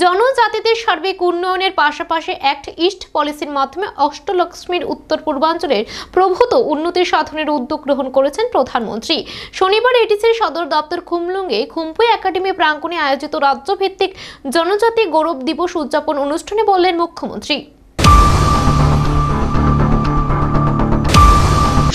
জনজাতিদের সার্বিক উন্নয়নের পাশাপাশি অ্যাক্ট ইস্ট পলিসির মাধ্যমে অষ্টলক্ষ্মীর উত্তর পূর্বাঞ্চলের প্রভূত উন্নতি সাধনের উদ্যোগ গ্রহণ করেছেন প্রধানমন্ত্রী। শনিবার এডিসির সদর দপ্তর খুমলুঙ্গে খুম্পুই একাডেমি প্রাঙ্গণে আয়োজিত রাজ্যভিত্তিক জনজাতি গৌরব দিবস উদযাপন অনুষ্ঠানে বললেন মুখ্যমন্ত্রী।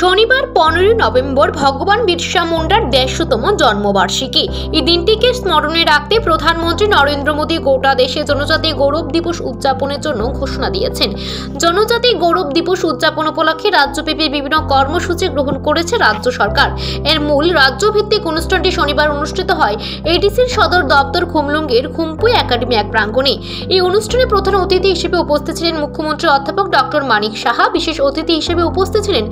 শনিবার 15 নভেম্বর ভগবান বিরসা মুন্ডার 150তম জন্মবার্ষিকী। এই দিনটিকে স্মরণে রাখতে প্রধানমন্ত্রী নরেন্দ্র মোদী গোটা দেশে জনজাতি গৌরব দিবস উদযাপনের জন্য ঘোষণা দিয়েছেন। জনজাতি গৌরব দিবস উদযাপন উপলক্ষে রাজ্যব্যাপী বিভিন্ন কর্মসূচি গ্রহণ করেছে রাজ্য সরকার। এর মূল রাজ্যভিত্তিক অনুষ্ঠানটি শনিবার অনুষ্ঠিত হয় এডিসির সদর দপ্তর খুমলুঙ্গের খুম্পুই একাডেমি এক প্রাঙ্গণে। এই অনুষ্ঠানে প্রধান অতিথি হিসেবে উপস্থিত ছিলেন মুখ্যমন্ত্রী অধ্যাপক ডক্টর মানিক সাহা। বিশেষ অতিথি হিসেবে উপস্থিত ছিলেন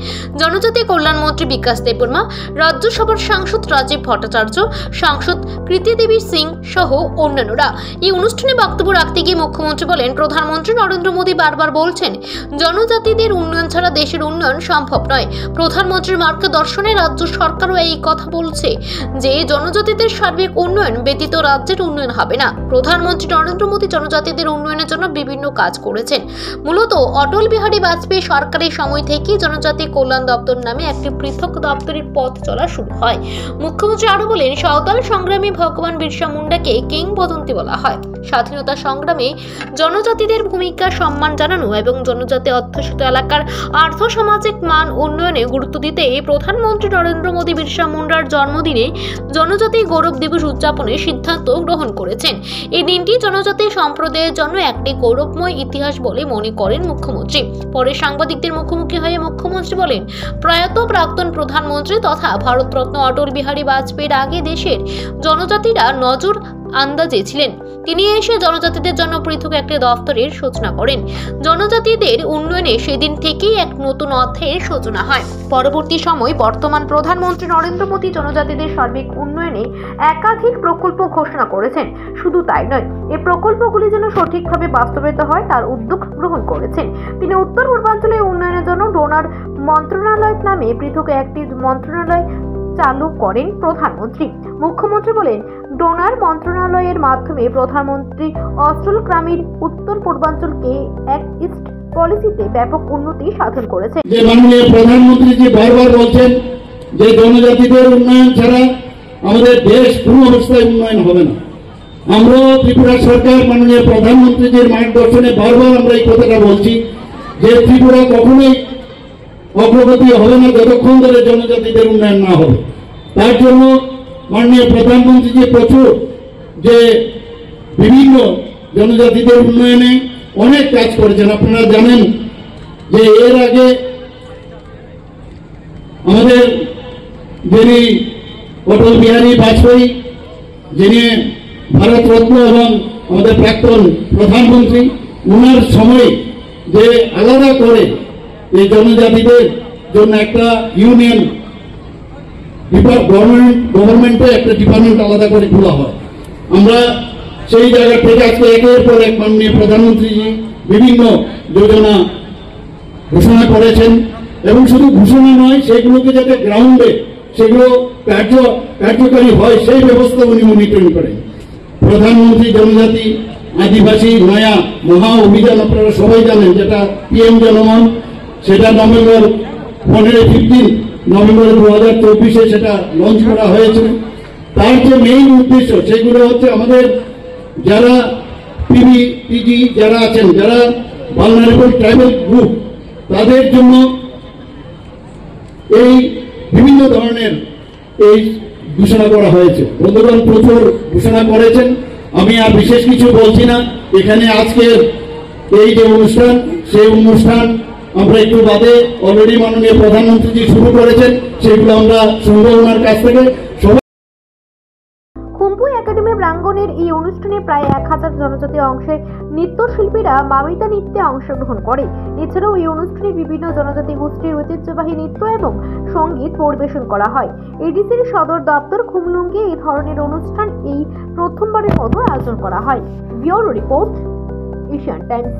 জনজাতি কল্যাণ মন্ত্রী বিকাশ দেববর্মা, রাজ্যসভার সাংসদ রাজীব ভট্টাচার্য, সাংসদ কৃতি দেবী সিং সহ অন্যান্যরা। এই অনুষ্ঠানে বক্তব্য রাখতে গিয়ে মুখ্যমন্ত্রী বলেন, প্রধানমন্ত্রী নরেন্দ্র মোদী বারবার বলছেন জনজাতিদের উন্নয়ন ছাড়া দেশের উন্নয়ন সম্ভব নয়। প্রধানমন্ত্রীর মার্গদর্শনে রাজ্য সরকারও এই কথা বলছে যে জনজাতিদের সার্বিক উন্নয়ন ব্যতীত রাজ্যের উন্নয়ন হবে না। প্রধানমন্ত্রী নরেন্দ্র মোদী জনজাতিদের উন্নয়নের জন্য বিভিন্ন কাজ করেছেন। মূলত অটল বিহারী বাজপেয়ী সরকারের সময় থেকেই জনজাতি কল্যাণ দপ্তর নামে একটি পৃথক দপ্তরের পথ চলা শুরু হয়। মুখ্যমন্ত্রী আরো বলেন, সাঁওতাল সংগ্রামী ভগবান বিরসা মুন্ডাকে কিংবদন্তি বলা হয়। স্বাধীনতা সংগ্রামে জনজাতিদের ভূমিকা সম্মান জানানো এবং জনজাতি অধ্যুষিত এলাকার আর্থ-সামাজিক মান উন্নয়নে গুরুত্ব দিতে প্রধানমন্ত্রী নরেন্দ্র মোদী বিরসা মুন্ডার জন্মদিনে জনজাতি গৌরব দিবস উদযাপনের সিদ্ধান্ত গ্রহণ করেছেন। এই দিনটি জনজাতি সম্প্রদায়ের জন্য একটি গৌরবময় ইতিহাস বলে মনে করেন মুখ্যমন্ত্রী। পরে সাংবাদিকদের মুখোমুখি হয়ে মুখ্যমন্ত্রী বলেন, প্রয়াত প্রাক্তন প্রধানমন্ত্রী তথা ভারতরত্ন অটল বিহারী বাজপেয়ীর আগে দেশের জনজাতিরা নজর আন্দাজে ছিলেন। তিনি এসে জনজাতিদের জন্য পৃথক একটি দপ্তরের সূচনা করেন। জনজাতিদের উন্নয়নে সেদিন থেকেই এক নতুন অধ্যায়ের সূচনা হয়। পরবর্তী সময় বর্তমান প্রধানমন্ত্রী নরেন্দ্র মোদী জনজাতিদের সার্বিক উন্নয়নে একাধিক প্রকল্প ঘোষণা করেছেন। শুধু তাই নয়, এই প্রকল্পগুলি যেন সঠিকভাবে বাস্তবায়িত হয় তার উদ্যোগ গ্রহণ করেছেন। তিনি উত্তর পূর্বাঞ্চলের উন্নয়নের জন্য ডোনার মন্ত্রণালয় নামে পৃথক একটি মন্ত্রণালয় চালু করেন প্রধানমন্ত্রী। মুখ্যমন্ত্রী বলেন, ডোনার মন্ত্রণালয়ের মাধ্যমে প্রধানমন্ত্রী অস্ট্রল গ্রামীণ উত্তর পূর্বাঞ্চলকে অ্যাক্ট ইস্ট পলিসিতে ব্যাপক উন্নতি সাধন করেছে। যে মাননীয় প্রধানমন্ত্রী জি বারবার বলছেন যে জনজাতিদের উন্নয়ন ছাড়া আমাদের দেশ কোনো অবস্থায় উন্নয়ন হবে না। আমরা ত্রিপুরা সরকার মাননীয় প্রধানমন্ত্রীজির মার্গদর্শনে বারবার আমরা এই কথাটা বলছি যে ত্রিপুরা কখনোই অগ্রগতি হবে না যতক্ষণ ধরে জনজাতিদের উন্নয়ন না হবে। তার জন্য মাননীয় প্রধানমন্ত্রী যে প্রচুর যে বিভিন্ন জনজাতিদের উন্নয়নে অনেক কাজ করেছেন। আপনারা জানেন যে এর আগে আমাদের যিনি অটল বিহারী বাজপেয়ী, যিনি ভারতরত্ন এবং আমাদের প্রাক্তন প্রধানমন্ত্রী, ওনার সময় যে আলাদা করে এই জনজাতিদের জন্য একটা ইউনিয়ন গভর্নমেন্টে একটা ডিপার্টমেন্ট আলাদা করে খোলা হয়। আমরা সেই জায়গা থেকে আজকে একের পর এক মাননীয় প্রধানমন্ত্রীজি বিভিন্ন যোজনা ঘোষণা করেছেন এবং শুধু ঘোষণা নয়, সেগুলোকে যাতে গ্রাউন্ডে সেগুলো কার্যকারী হয় সেই ব্যবস্থা উনি মনিটরিং করেন। প্রধানমন্ত্রী জনজাতি আদিবাসী নয়া মহা অভিযান আপনারা সবাই জানেন, যেটা PM জনমন, সেটা নভেম্বর 15 নভেম্বর 2024 সেটা লঞ্চ করা হয়েছে। তার যে মেইন উদ্দেশ্য সেগুলো হচ্ছে আমাদের যারা PG যারা আছেন, যারা ভালনারেবল ট্রাইবাল গ্রুপ, তাদের জন্য এই বিভিন্ন ধরনের এই ঘোষণা করা হয়েছে। বন্ধুগণ প্রচুর ঘোষণা করেছেন, আমি আর বিশেষ কিছু বলছি না। এখানে আজকের এই যে অনুষ্ঠান, সেই অনুষ্ঠান আমরা একটু বাদে অলরেডি মাননীয় প্রধানমন্ত্রী শুরু করেছেন, সেগুলো আমরা শুনবো ওনার কাছ থেকে। খুম্পুই একাডেমি প্রাঙ্গণের এই অনুষ্ঠানে প্রায় 1000 জনজাতি অংশের নৃত্যশিল্পীরা মামিতা নৃত্যে অংশগ্রহণ করে। এছাড়াও এই অনুষ্ঠানে বিভিন্ন জনজাতি গোষ্ঠীর ঐতিহ্যবাহী নৃত্য এবং সঙ্গীত পরিবেশন করা হয়। এডিসির সদর দপ্তর খুমলুঙ্গে এই ধরনের অনুষ্ঠান এই প্রথমবারের মতো আয়োজন করা হয়। Bureau report, Asian Times.